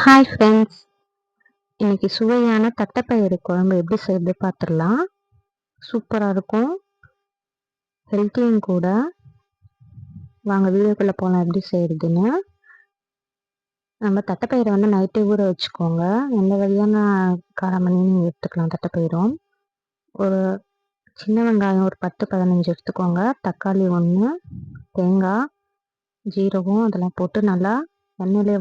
Hi friends, இன்னைக்கு சுவையான தட்டைப்பயிறு குழம்பு எப்படி செய்யறது பார்த்துடலாம். சூப்பராக இருக்கும், ஹெல்த்தியும் கூட. வாங்க வீடியோக்குள்ளே போகலாம் எப்படி செய்யறதுன்னு. நம்ம தட்டைப்பயிரை நைட்டே ஊற வச்சுக்கோங்க. எந்த வகையான காரமணி நீங்கள் எடுத்துக்கலாம். தட்டைப்பயிரும் ஒரு சின்ன வெங்காயம் ஒரு 10-15 எடுத்துக்கோங்க. தக்காளி 1, தேங்காய், ஜீரகம் அதெல்லாம் போட்டு நல்லா எண்ணெயிலே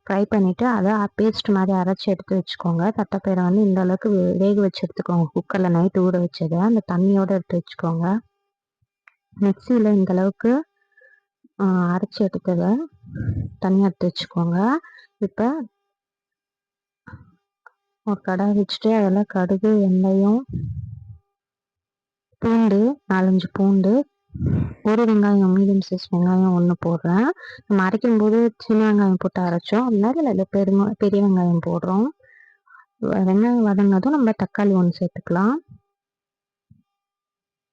ஃப்ரை பண்ணிவிட்டு அதை பேஸ்ட் மாதிரி அரைச்சி எடுத்து வச்சுக்கோங்க. தட்டைப்பயிரை இந்த அளவுக்கு வேக வச்சு எடுத்துக்கோங்க. குக்கரில் நைட்டு ஊற வச்சதை அந்த தண்ணியோடு எடுத்து வச்சுக்கோங்க. மிக்சியில் இந்த அளவுக்கு அரைச்சி எடுத்ததை தனியாக எடுத்து வச்சுக்கோங்க. இப்போ ஒரு கடாய் வச்சுட்டு அதில் கடுகு, வெந்தயம், பூண்டு 4-5 பூண்டு, ஒரு வெங்காயம், மீடியம் சைஸ் வெங்காயம் 1 போடுறேன். நம்ம அரைக்கும் போது சின்ன வெங்காயம் போட்டு அரைச்சோம், அதனால அதில் பெரிய வெங்காயம் போடுறோம். வெங்காயம் வதங்கினதும் நம்ம தக்காளி 1 சேர்த்துக்கலாம்.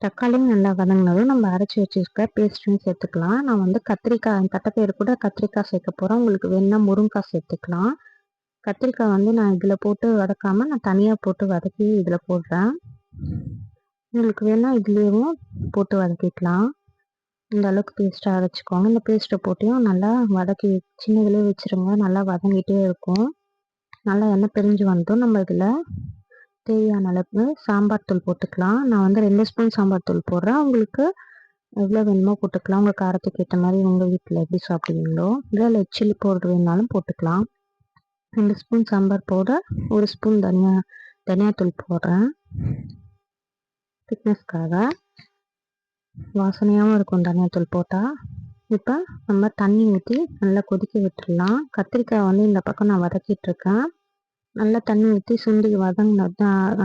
தக்காளியும் நல்லா வதங்கினதும் நம்ம அரைச்சி வச்சுருக்க பேஸ்ட்டும் சேர்த்துக்கலாம். நான் கத்திரிக்காய் தட்டைப்பயிறு கூட கத்திரிக்காய் சேர்க்க போகிறேன். உங்களுக்கு வேணுன்னா முருங்கைக்காய் சேர்த்துக்கலாம். கத்திரிக்காய் நான் இதில் போட்டு வதக்காமல் நான் தனியாக போட்டு வதக்கி இதில் போடுறேன். உங்களுக்கு வேணால் இதுலேயும் போட்டு வதக்கிக்கலாம். இந்த அளவுக்கு பேஸ்ட்டாக அரைச்சிக்கோங்க. இந்த பேஸ்ட்டை போட்டியும் நல்லா வதக்கி சின்னதுலேயே வச்சுருங்க. நல்லா வதங்கிட்டே இருக்கும். நல்லா எண்ணெய் பிரிஞ்சு வந்ததும் நம்ம இதில் தேவையான அளவுக்கு சாம்பார் தூள் போட்டுக்கலாம். நான் 2 ஸ்பூன் சாம்பார் தூள் போடுறேன். உங்களுக்கு எவ்வளோ வேணுமோ போட்டுக்கலாம். உங்கள் காரத்துக்கு ஏற்ற மாதிரி உங்கள் வீட்டில் எப்படி சாப்பிடுவீங்களோ. இல்லை ரெட் சில்லி பவுடர் வேணாலும் போட்டுக்கலாம். 2 ஸ்பூன் சாம்பார் பவுடர், 1 ஸ்பூன் தனியாத்தூள் போடுறேன் திக்னஸ்க்காக. வாசனையாகவும் இருக்கும் தனியாத்தூள் போட்டால். இப்போ நம்ம தண்ணி ஊற்றி நல்லா கொதிக்க விட்டுடலாம். கத்திரிக்காய் இந்த பக்கம் நான் வதக்கிட்டுருக்கேன். நல்லா தண்ணி ஊற்றி சுண்டி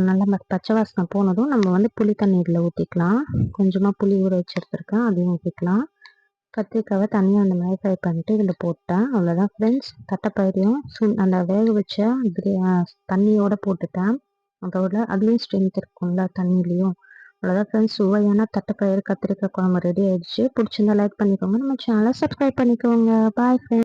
நல்லா பச்சை வாசனை போனதும் நம்ம புளி தண்ணி இதில் ஊற்றிக்கலாம். கொஞ்சமாக புளி ஊற வச்சு எடுத்துருக்கேன், அதையும் ஊற்றிக்கலாம். கத்திரிக்காவை தண்ணியை அந்த மாதிரி ஃப்ரை பண்ணிவிட்டு இதில் போட்டேன். அவ்வளோதான் ஃப்ரெண்ட்ஸ். தட்டைப்பயிரையும் அந்த வேக வச்ச தண்ணியோடு போட்டுட்டேன். அதுலேயும் ஸ்ட்ரென்த் இருக்கும்ல தண்ணியிலையும். அவ்வளோதான் ஃப்ரெண்ட்ஸ், சுவையான தட்டைப்பயிறு கத்திரிக்காய் குழம்பு ரெடி ஆயிடுச்சு. பிடிச்சிருந்தா லைக் பண்ணிக்கோங்க. நம்ம சேனலை சப்ஸ்கிரைப் பண்ணிக்கோங்க. Bye friends.